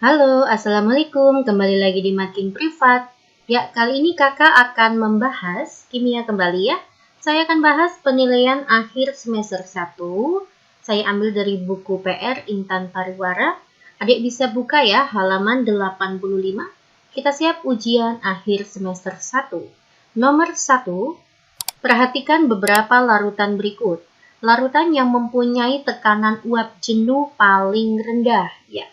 Halo, Assalamualaikum. Kembali lagi di Makin Privat. Ya, kali ini kakak akan membahas kimia kembali ya. Saya akan bahas penilaian akhir semester 1. Saya ambil dari buku PR Intan Pariwara. Adik bisa buka ya, halaman 85. Kita siap ujian akhir semester 1. Nomor 1, perhatikan beberapa larutan berikut. Larutan yang mempunyai tekanan uap jenuh paling rendah. Ya,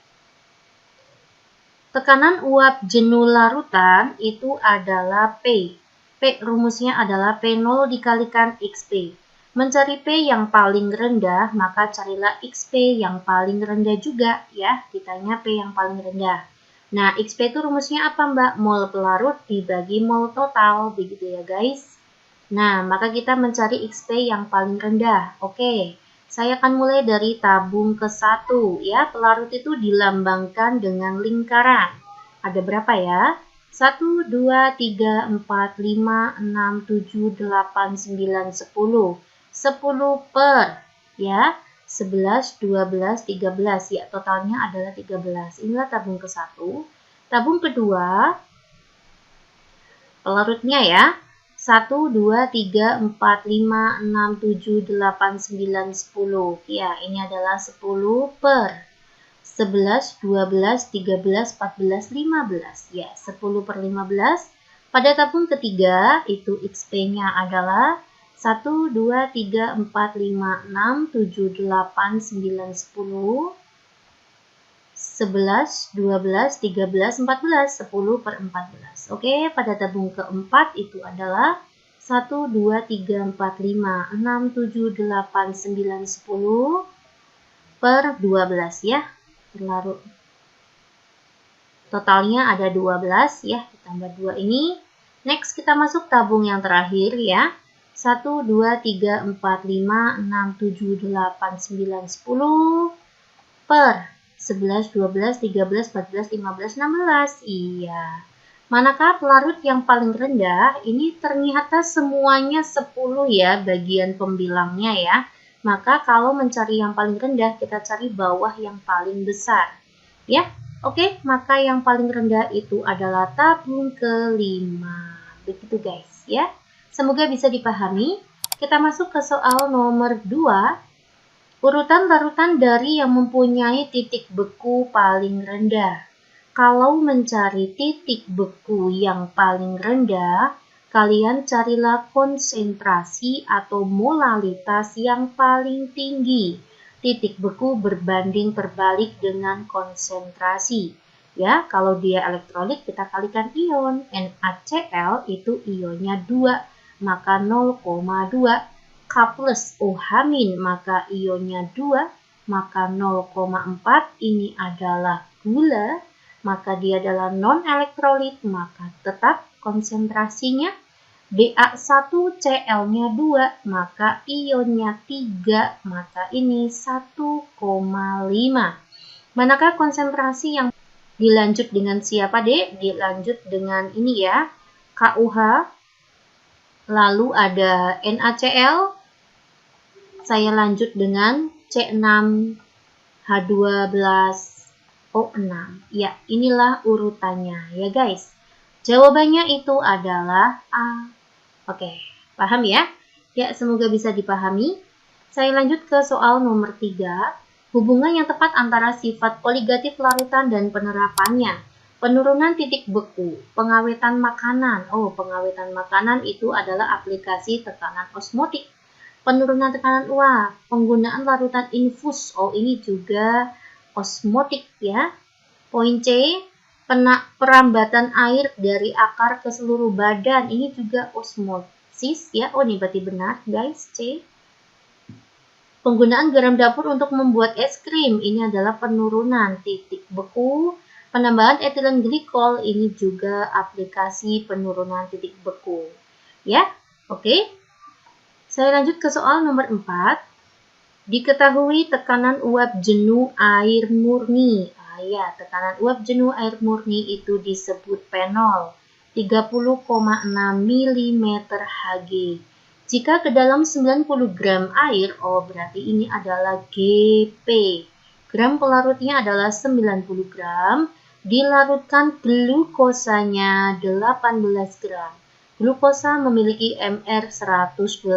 tekanan uap jenuh larutan itu adalah P. P rumusnya adalah P0 dikalikan XP. Mencari P yang paling rendah, maka carilah XP yang paling rendah juga ya. Ditanya P yang paling rendah. Nah, XP itu rumusnya apa, Mbak? Mol pelarut dibagi mol total, begitu ya guys. Nah, maka kita mencari XP yang paling rendah. Oke. Saya akan mulai dari tabung ke-1 ya. Pelarut itu dilambangkan dengan lingkaran. Ada berapa ya? 1, 2, 3, 4, 5, 6, 7, 8, 9, 10. 10 per ya. 11, 12, 13. Ya, totalnya adalah 13. Inilah tabung ke-1. Tabung kedua, pelarutnya ya. 1, 2, 3, 4, 5, 6, 7, 8, 9, 10. Ya, ini adalah 10 per 11, 12, 13, 14, 15. Ya, 10 per 15. Pada tabung ketiga, itu XP-nya adalah 1, 2, 3, 4, 5, 6, 7, 8, 9, 10. 11, 12, 13, 14, 10 per 14. Oke, pada tabung keempat itu adalah 1, 2, 3, 4, 5, 6, 7, 8, 9, 10 per 12 ya. Berlarut. Totalnya ada 12 ya, ditambah 2 ini. Next kita masuk tabung yang terakhir ya. 1, 2, 3, 4, 5, 6, 7, 8, 9, 10 per 11, 12, 13, 14, 15, 16. Iya. Manakah pelarut yang paling rendah? Ini ternyata semuanya 10 ya bagian pembilangnya ya. Maka kalau mencari yang paling rendah, kita cari bawah yang paling besar. Ya, oke. Maka yang paling rendah itu adalah tabung kelima. Begitu guys ya. Semoga bisa dipahami. Kita masuk ke soal nomor 2. Urutan larutan dari yang mempunyai titik beku paling rendah. Kalau mencari titik beku yang paling rendah, kalian carilah konsentrasi atau molalitas yang paling tinggi. Titik beku berbanding terbalik dengan konsentrasi. Ya, kalau dia elektrolit kita kalikan ion. NaCl itu ionnya 2, maka 0,2. K plus OH- maka ionnya 2, maka 0,4 ini adalah gula, maka dia adalah non-elektrolit, maka tetap konsentrasinya Da1Cl-nya 2, maka ionnya 3, maka ini 1,5. Manakah konsentrasi yang dilanjut dengan siapa, Dek? Dilanjut dengan ini ya, KUH, lalu ada NaCl. Saya lanjut dengan C6H12O6. Ya, inilah urutannya ya guys. Jawabannya itu adalah A. Oke, paham ya? Ya, semoga bisa dipahami. Saya lanjut ke soal nomor 3. Hubungan yang tepat antara sifat koligatif larutan dan penerapannya. Penurunan titik beku, pengawetan makanan. Oh, pengawetan makanan itu adalah aplikasi tekanan osmotik. Penurunan tekanan uap, penggunaan larutan infus. Oh, ini juga osmotik ya. Poin C, perambatan air dari akar ke seluruh badan. Ini juga osmosis ya. Oh, ini berarti benar guys, C. Penggunaan garam dapur untuk membuat es krim. Ini adalah penurunan titik beku. Penambahan etilen glikol. Ini juga aplikasi penurunan titik beku. Ya, oke. Saya lanjut ke soal nomor 4. Diketahui tekanan uap jenuh air murni. Ya, tekanan uap jenuh air murni itu disebut P0, 30,6 mm Hg. Jika ke dalam 90 gram air, oh berarti ini adalah GP. Gram pelarutnya adalah 90 gram. Dilarutkan glukosanya 18 gram. Glukosa memiliki MR 180.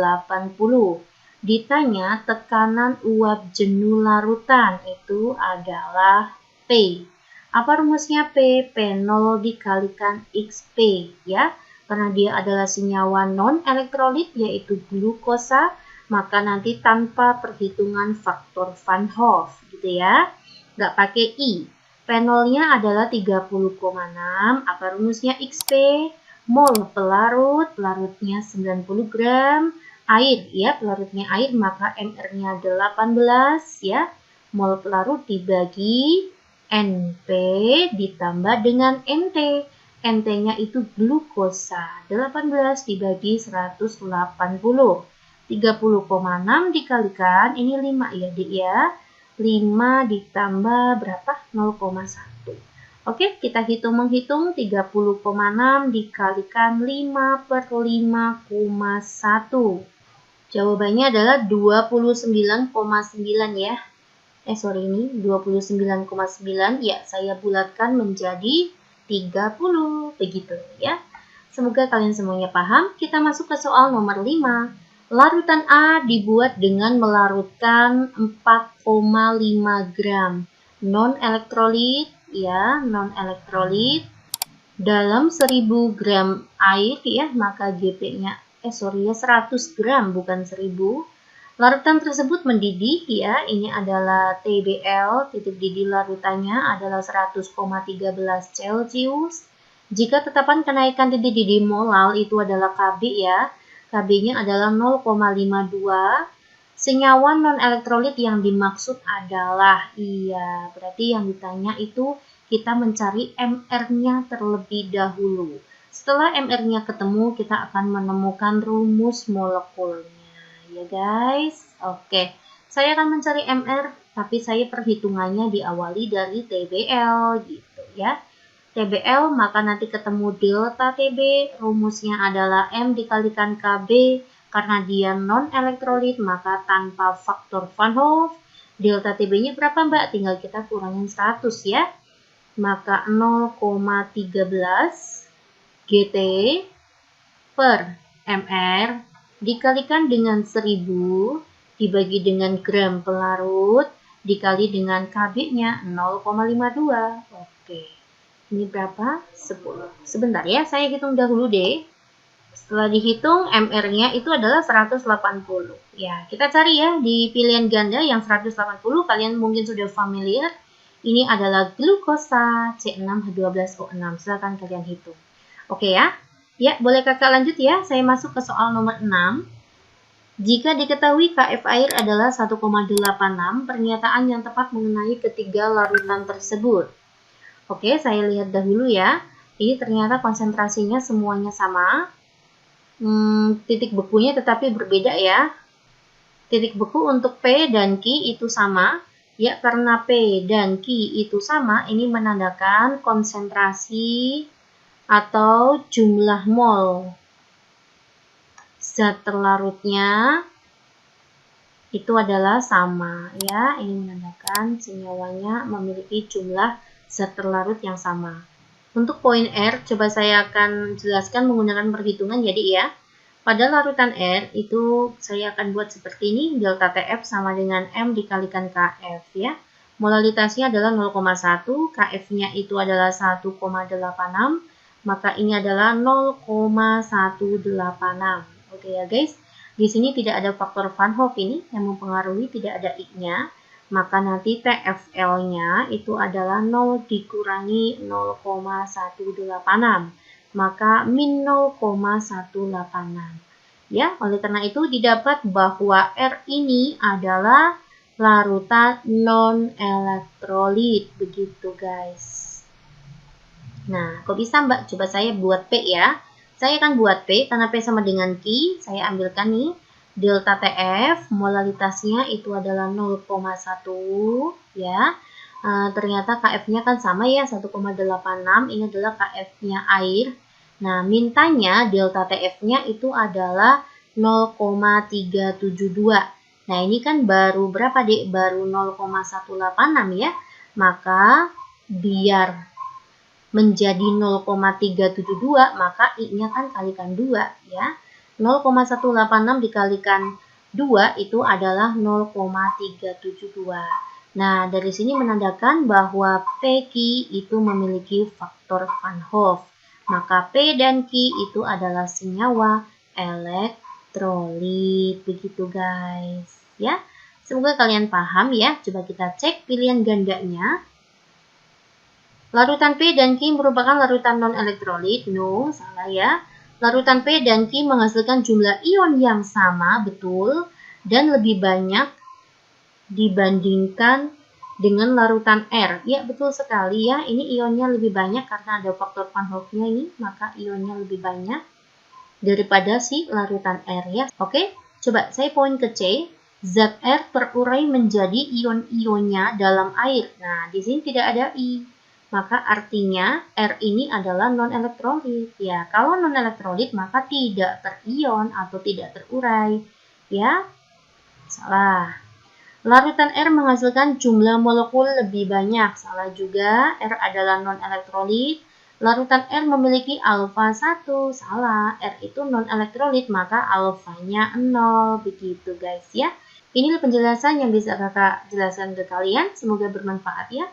Ditanya tekanan uap jenuh larutan itu adalah P. Apa rumusnya P? P0 dikalikan XP ya. Karena dia adalah senyawa non-elektrolit yaitu glukosa, maka nanti tanpa perhitungan faktor Van Hoff gitu ya. Nggak pakai I. P0-nya adalah 30,6. Apa rumusnya XP? Mol pelarut, pelarutnya 90 gram. Air ya, pelarutnya air, maka MR-nya 18 ya. Mol pelarut dibagi NP ditambah dengan NT. NT-nya itu glukosa. 18 dibagi 180. 30,6 dikalikan, ini 5 ya Dik ya. 5 ditambah berapa? 0,1. Oke, kita menghitung 30,6 dikalikan 5 per 5,1. Jawabannya adalah 29,9 ya. Ini 29,9 ya, saya bulatkan menjadi 30 begitu ya. Semoga kalian semuanya paham. Kita masuk ke soal nomor 5. Larutan A dibuat dengan melarutkan 4,5 gram non-elektrolit ya, non-elektrolit dalam 1000 gram air ya, maka GP-nya 100 gram bukan 1000. Larutan tersebut mendidih ya, ini adalah TBL, titik didih larutannya adalah 100,13 Celcius. Jika tetapan kenaikan titik didih molal itu adalah KB ya, KB-nya adalah 0,52. Senyawa non-elektrolit yang dimaksud adalah, iya, berarti yang ditanya itu kita mencari MR-nya terlebih dahulu. Setelah MR-nya ketemu, kita akan menemukan rumus molekulnya. Ya guys, oke. Saya akan mencari MR, tapi saya perhitungannya diawali dari TBL gitu ya. TBL maka nanti ketemu delta TB, rumusnya adalah M dikalikan KB, karena dia non-elektrolit maka tanpa faktor Van Hoff. Delta TB-nya berapa Mbak? Tinggal kita kurangin 100 ya. Maka 0,13 GT per MR dikalikan dengan 1000 dibagi dengan gram pelarut dikali dengan KB-nya 0,52. Oke. Ini berapa? 10. Sebentar ya, saya hitung dahulu deh. Setelah dihitung MR-nya itu adalah 180. Ya, kita cari ya di pilihan ganda yang 180, kalian mungkin sudah familiar. Ini adalah glukosa C6H12O6. Silakan kalian hitung. Oke ya. Ya, boleh kakak lanjut ya. Saya masuk ke soal nomor 6. Jika diketahui KF air adalah 1,86, pernyataan yang tepat mengenai ketiga larutan tersebut. Oke, saya lihat dahulu ya. Ini ternyata konsentrasinya semuanya sama. Titik bekunya tetapi berbeda ya. Titik beku untuk P dan Q itu sama. Ya, karena P dan Q itu sama, ini menandakan konsentrasi atau jumlah mol zat terlarutnya itu adalah sama ya. Ini menandakan senyawanya memiliki jumlah zat terlarut yang sama. Untuk poin R, coba saya akan jelaskan menggunakan perhitungan jadi ya. Pada larutan R itu saya akan buat seperti ini, delta TF sama dengan M dikalikan KF ya. Molalitasnya adalah 0,1, KF-nya itu adalah 1,86, maka ini adalah 0,186. Oke ya guys, di sini tidak ada faktor Van Hoff ini yang mempengaruhi, tidak ada I-nya. Maka nanti TFL-nya itu adalah 0 dikurangi 0,186. Maka min 0,186. Ya, oleh karena itu didapat bahwa R ini adalah larutan non-elektrolit. Begitu guys. Nah, kok bisa Mbak? Coba saya buat P ya. Saya akan buat P, karena P sama dengan Q. Saya ambilkan nih, delta TF, molalitasnya itu adalah 0,1 ya. Ternyata KF-nya kan sama ya, 1,86. Ini adalah KF-nya air. Nah, mintanya delta TF-nya itu adalah 0,372. Nah, ini kan baru berapa, Dek? Baru 0,186 ya. Maka biar menjadi 0,372, maka I-nya kan kalikan 2 ya. 0,186 dikalikan 2 itu adalah 0,372. Nah, dari sini menandakan bahwa PQ itu memiliki faktor Van Hoff. Maka P dan Q itu adalah senyawa elektrolit. Begitu guys ya. Semoga kalian paham ya. Coba kita cek pilihan gandanya. Larutan P dan Q merupakan larutan non-elektrolit. No, salah ya. Larutan P dan Q menghasilkan jumlah ion yang sama, betul, dan lebih banyak dibandingkan dengan larutan R. Ya, betul sekali ya. Ini ionnya lebih banyak karena ada faktor Van Hoff-nya ini, maka ionnya lebih banyak daripada si larutan R ya. Oke, coba saya poin ke C. Zat R terurai menjadi ion-ionnya dalam air. Nah, di sini tidak ada I. Maka artinya R ini adalah non-elektrolit. Ya, kalau non-elektrolit maka tidak terion atau tidak terurai. Ya, salah. Larutan R menghasilkan jumlah molekul lebih banyak. Salah juga, R adalah non-elektrolit. Larutan R memiliki alfa 1. Salah, R itu non-elektrolit, maka alfanya 0. Begitu guys ya. Inilah penjelasan yang bisa kakak jelaskan ke kalian. Semoga bermanfaat ya.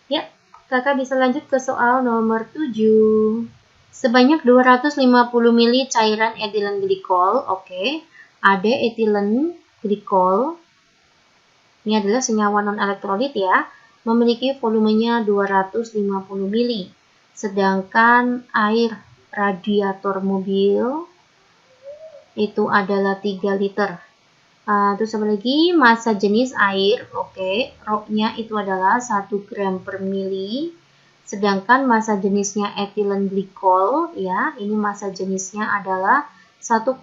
Ya, kakak bisa lanjut ke soal nomor 7. Sebanyak 250 ml cairan etilen glikol. Oke, ada etilen glikol. Ini adalah senyawa non-elektrolit ya. Memiliki volumenya 250 ml. Sedangkan air radiator mobil itu adalah 3 liter. Terus apa lagi? Massa jenis air, oke, Rho-nya itu adalah 1 gram per mili. Sedangkan massa jenisnya etilen glikol, ya, ini massa jenisnya adalah 1,2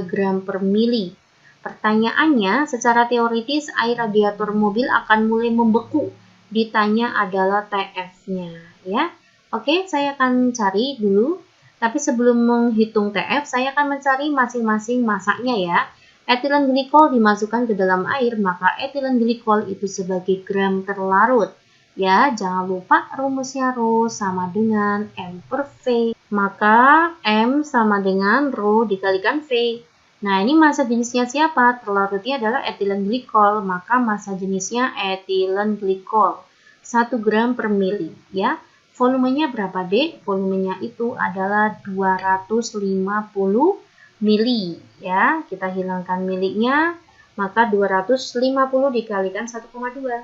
gram per mili. Pertanyaannya, secara teoritis air radiator mobil akan mulai membeku. Ditanya adalah TF-nya, ya. Oke, saya akan cari dulu. Tapi sebelum menghitung TF, saya akan mencari masing-masing masanya ya. Etilen glikol dimasukkan ke dalam air, maka etilen glikol itu sebagai gram terlarut. Ya, jangan lupa rumusnya Rho sama dengan M per V. Maka M sama dengan Rho dikalikan V. Nah, ini massa jenisnya siapa? Terlarutnya adalah etilen glikol, maka massa jenisnya etilen glikol. 1 gram per mili, ya. Volumenya berapa, Dek? Volumenya itu adalah 250 mili, ya. Kita hilangkan miliknya, maka 250 dikalikan 1,2.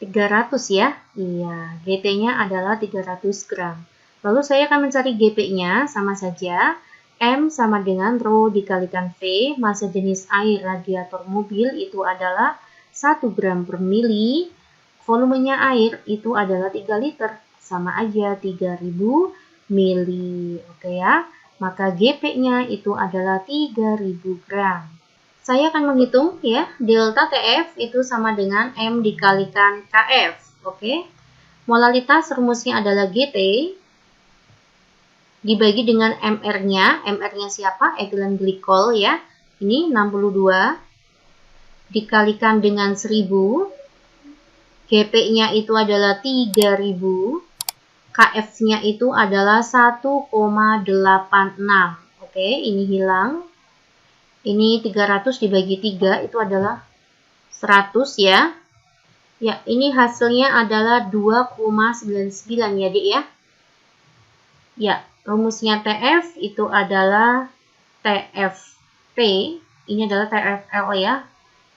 300 ya. Iya, GT-nya adalah 300 gram. Lalu saya akan mencari GP-nya, sama saja. M sama dengan Rho dikalikan V, massa jenis air radiator mobil itu adalah 1 gram per mili. Volumenya air itu adalah 3 liter, sama aja 3000 mili. Oke ya. Maka GP-nya itu adalah 3000 gram. Saya akan menghitung ya, delta TF itu sama dengan M dikalikan KF. Oke. Molalitas rumusnya adalah GT dibagi dengan MR-nya. MR-nya siapa? Etilen glikol ya. Ini 62 dikalikan dengan 1000. GP-nya itu adalah 3000. KF-nya itu adalah 1,86. Oke, ini hilang. Ini 300 dibagi 3 itu adalah 100 ya. Ya, ini hasilnya adalah 2,99 ya, Dik ya. Ya, rumusnya TF itu adalah TFP. Ini adalah TFL ya.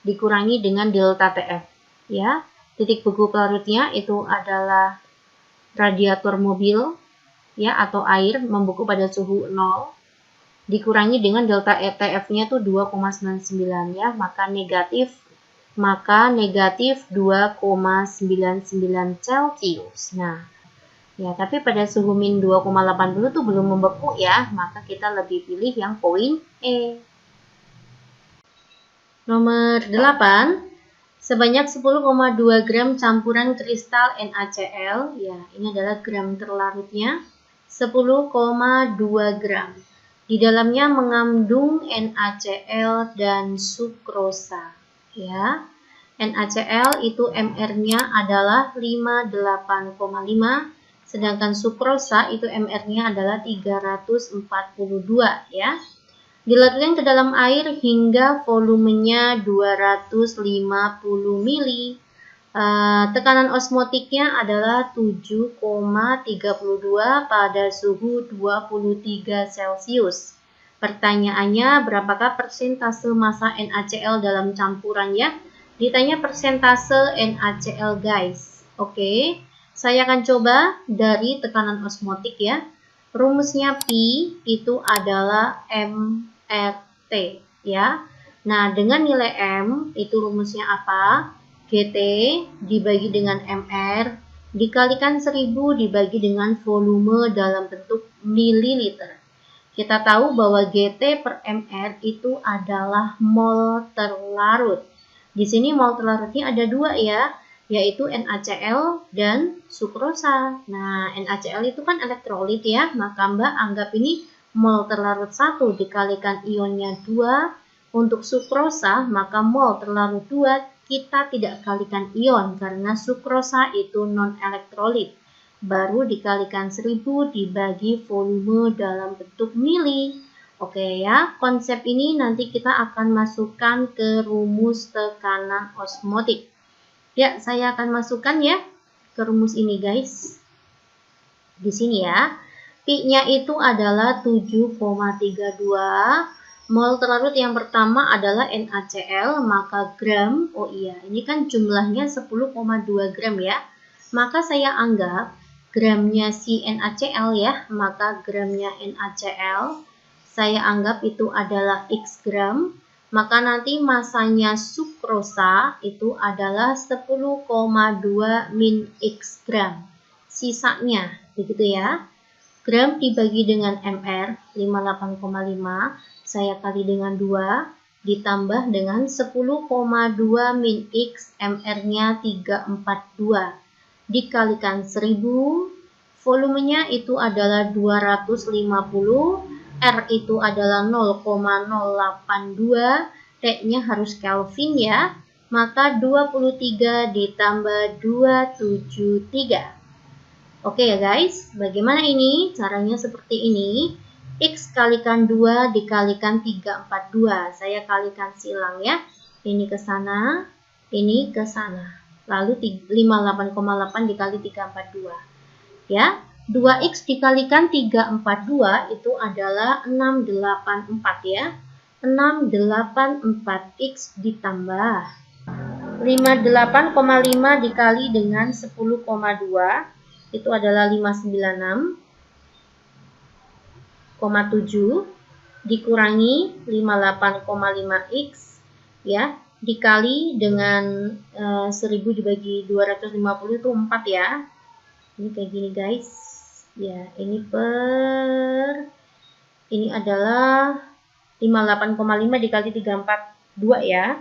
Dikurangi dengan delta TF ya. Titik beku pelarutnya itu adalah radiator mobil ya, atau air membeku pada suhu 0 dikurangi dengan delta TF-nya itu 2,99 ya, maka negatif 2,99 Celcius. Nah, ya tapi pada suhu min 2,80 tuh belum membeku ya, maka kita lebih pilih yang poin E. Nomor 8. Sebanyak 10,2 gram campuran kristal NaCl, ya ini adalah gram terlarutnya, 10,2 gram. Di dalamnya mengandung NaCl dan sukrosa, ya. NaCl itu MR-nya adalah 58,5, Sedangkan sukrosa itu MR-nya adalah 342 ya. Dilarutkan ke dalam air hingga volumenya 250 mili. Tekanan osmotiknya adalah 7,32 pada suhu 23 Celcius. Pertanyaannya, berapakah persentase massa NaCl dalam campurannya? Ditanya persentase NaCl, guys. Oke, saya akan coba dari tekanan osmotik ya. Rumusnya P itu adalah MRT ya. Nah, dengan nilai M itu rumusnya apa? GT dibagi dengan MR dikalikan 1000 dibagi dengan volume dalam bentuk mililiter. Kita tahu bahwa GT per MR itu adalah mol terlarut. Di sini mol terlarutnya ada dua ya, yaitu NaCl dan sukrosa. Nah, NaCl itu kan elektrolit ya, maka Mbak anggap ini mol terlarut 1 dikalikan ionnya 2. Untuk sukrosa, maka mol terlarut 2 kita tidak kalikan ion karena sukrosa itu non-elektrolit. Baru dikalikan 1000 dibagi volume dalam bentuk mili. Oke ya, konsep ini nanti kita akan masukkan ke rumus tekanan osmotik. Ya, saya akan masukkan ya ke rumus ini guys. Di sini ya, P-nya itu adalah 7,32. Mol terlarut yang pertama adalah NaCl, maka gram, oh iya, ini kan jumlahnya 10,2 gram ya. Maka saya anggap gramnya si NaCl ya, maka gramnya NaCl, saya anggap itu adalah X gram. Maka nanti masanya sukrosa itu adalah 10,2 min X gram. Sisanya, begitu ya. Gram dibagi dengan MR, 58,5. Saya kali dengan 2, ditambah dengan 10,2 min X, MR-nya 342. Dikalikan 1000, volumenya itu adalah 250, R itu adalah 0,082, T-nya harus Kelvin ya, maka 23 ditambah 273. Oke ya guys, bagaimana ini? Caranya seperti ini. X kalikan 2 dikalikan 342. Saya kalikan silang ya. Ini ke sana, ini ke sana. Lalu 58,8 dikali 342. Ya, 2X dikalikan 342 itu adalah 684 ya. 684X ditambah 58,5 dikali dengan 10,2 itu adalah 596,7 dikurangi 58,5x ya, dikali dengan 1000 dibagi 250 itu 4 ya. Ini kayak gini guys. Ya, ini adalah 58,5 dikali 342 ya.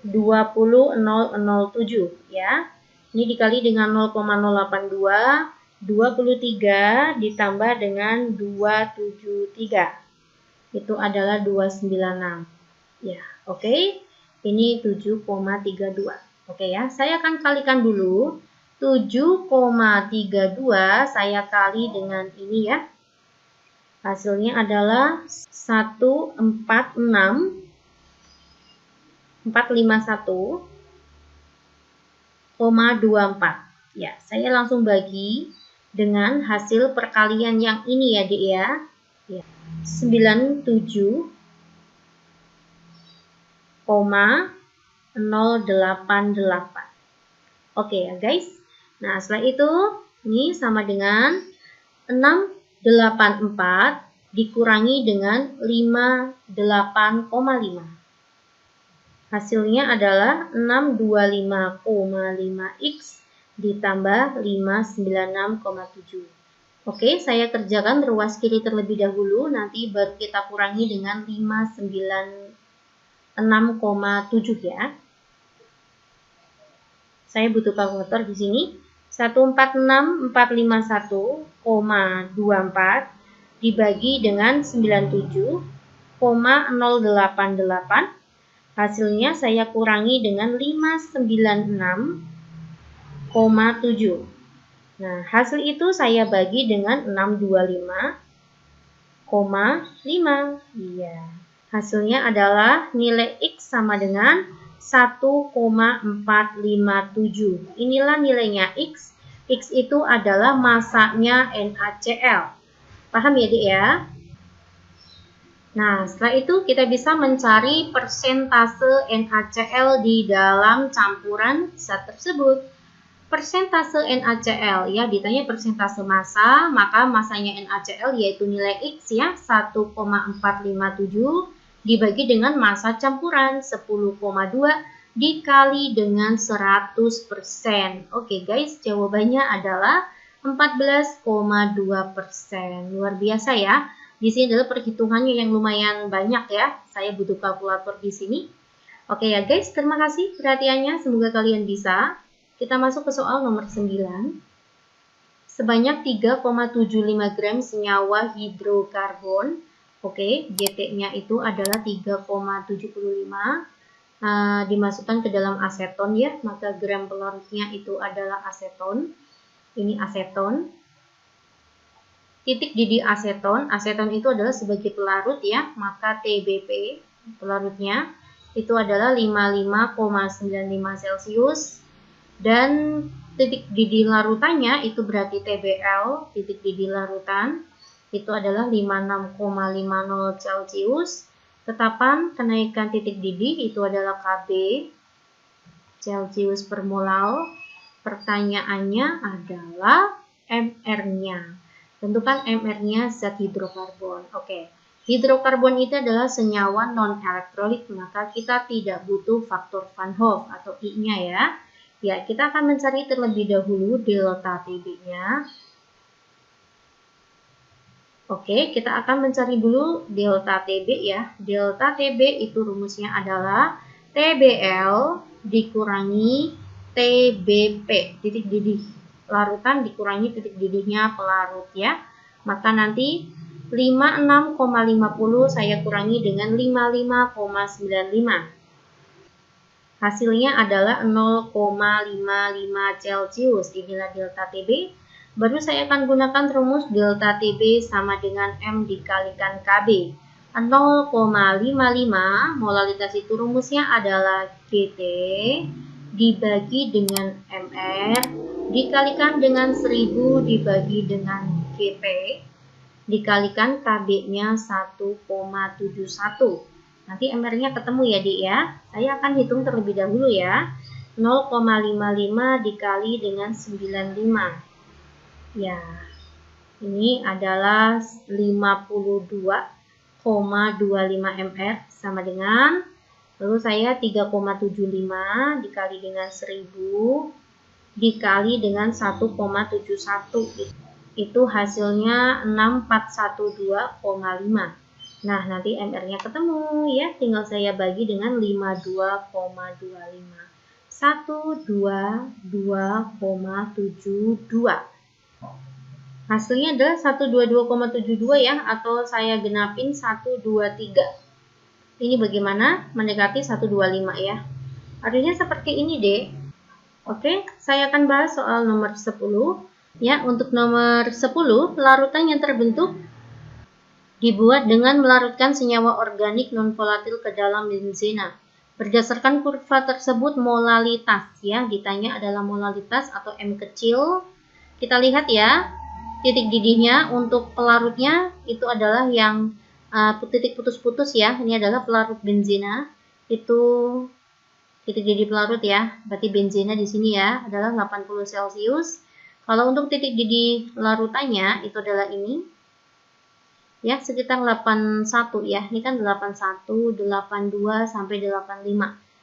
20,007 ya. Ini dikali dengan 0,082, 23 ditambah dengan 273. Itu adalah 296. Ya, oke. Ini 7,32. Oke ya, saya akan kalikan dulu. 7,32 saya kali dengan ini ya. Hasilnya adalah 1,451,24. Ya, saya langsung bagi dengan hasil perkalian yang ini ya, Dek ya. 97,088. Oke ya, guys. Nah, setelah itu ini sama dengan 684 dikurangi dengan 58,5. Hasilnya adalah 625,5x ditambah 596,7. Oke, saya kerjakan ruas kiri terlebih dahulu, nanti baru kita kurangi dengan 596,7 ya. Saya butuh kalkulator di sini. 146451,24 dibagi dengan 97,088. Hasilnya saya kurangi dengan 596,7. Nah, hasil itu saya bagi dengan 625,5. Iya. Hasilnya adalah nilai X sama dengan 1,457. Inilah nilainya X. X itu adalah masanya NaCl. Paham ya, Dik ya? Nah, setelah itu kita bisa mencari persentase NaCl di dalam campuran zat tersebut. Persentase NaCl ya, ditanya persentase massa, maka massanya NaCl yaitu nilai X ya, 1,457 dibagi dengan massa campuran 10,2 dikali dengan 100%. Oke guys, jawabannya adalah 14,2%. Luar biasa ya. Di sini adalah perhitungannya yang lumayan banyak ya. Saya butuh kalkulator di sini. Oke ya guys, terima kasih perhatiannya. Semoga kalian bisa. Kita masuk ke soal nomor 9. Sebanyak 3,75 gram senyawa hidrokarbon. Oke, GT-nya itu adalah 3,75. Dimasukkan ke dalam aseton ya, maka gram pelarutnya itu adalah aseton. Ini aseton. Titik didih aseton. Aseton itu adalah sebagai pelarut ya, maka TBP pelarutnya itu adalah 55,95 Celcius. Dan titik didih larutannya itu berarti TBL, titik didih larutan, itu adalah 56,50 Celcius. Tetapan kenaikan titik didih itu adalah KB, Celcius per mol. Pertanyaannya adalah MR-nya. Tentukan MR-nya zat hidrokarbon. Oke. Hidrokarbon itu adalah senyawa non-elektrolit, maka kita tidak butuh faktor Van Hoff atau I-nya ya. Ya, kita akan mencari terlebih dahulu delta TB-nya. Oke, kita akan mencari dulu delta TB ya. Delta TB itu rumusnya adalah TBL dikurangi TBP, titik didih larutan dikurangi titik didihnya pelarut ya. Maka nanti 56,50 saya kurangi dengan 55,95. Hasilnya adalah 0,55 Celcius. Inilah delta TB. Baru saya akan gunakan rumus delta TB sama dengan M dikalikan KB. 0,55 molalitas itu rumusnya adalah GT dibagi dengan MR dikalikan dengan 1000 dibagi dengan GP dikalikan KB-nya 1,71. Nanti MR-nya ketemu ya, Dik ya. Saya akan hitung terlebih dahulu ya. 0,55 dikali dengan 95. Ya, ini adalah 52,25 MR sama dengan, lalu saya 3,75 dikali dengan 1000 dikali dengan 1,71. Itu hasilnya 6412,5. Nah, nanti MR-nya ketemu ya, tinggal saya bagi dengan 52,25. 122,72. Hasilnya adalah 122,72 ya, atau saya genapin 123. Ini bagaimana? Mendekati 125 ya. Artinya seperti ini, Dek. Oke, saya akan bahas soal nomor 10. Ya, untuk nomor 10, larutan yang terbentuk dibuat dengan melarutkan senyawa organik non-volatil ke dalam benzena. Berdasarkan kurva tersebut molalitas ya, ditanya adalah molalitas atau M kecil. Kita lihat ya, titik didihnya untuk pelarutnya itu adalah yang titik putus-putus ya. Ini adalah pelarut benzena. Itu titik didih pelarut ya. Berarti benzena di sini ya adalah 80 Celcius. Kalau untuk titik didih larutannya itu adalah ini. Ya, sekitar 81 ya. Ini kan 81, 82 sampai 85.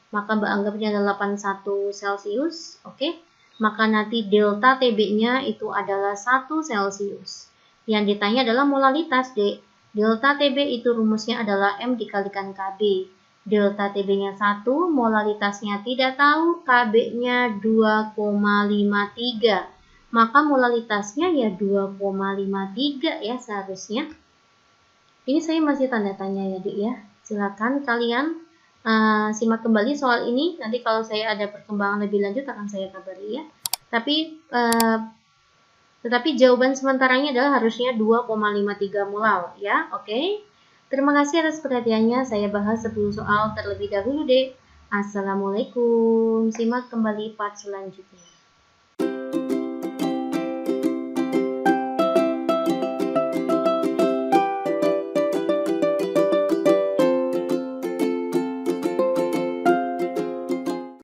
Maka anggapnya adalah 81 Celcius, oke? Maka nanti delta TB-nya itu adalah 1 Celcius. Yang ditanya adalah molalitas, Dek. Delta TB itu rumusnya adalah M dikalikan KB. Delta TB-nya 1, molalitasnya tidak tahu, KB-nya 2,53. Maka molalitasnya ya 2,53 ya seharusnya. Ini saya masih tanda tanya ya, Dik ya. Silakan kalian simak kembali soal ini. Nanti kalau saya ada perkembangan lebih lanjut akan saya kabari ya. Tapi Tetapi jawaban sementaranya adalah harusnya 2,53 molal ya. Oke. Terima kasih atas perhatiannya. Saya bahas 10 soal terlebih dahulu deh. Assalamualaikum. Simak kembali part selanjutnya.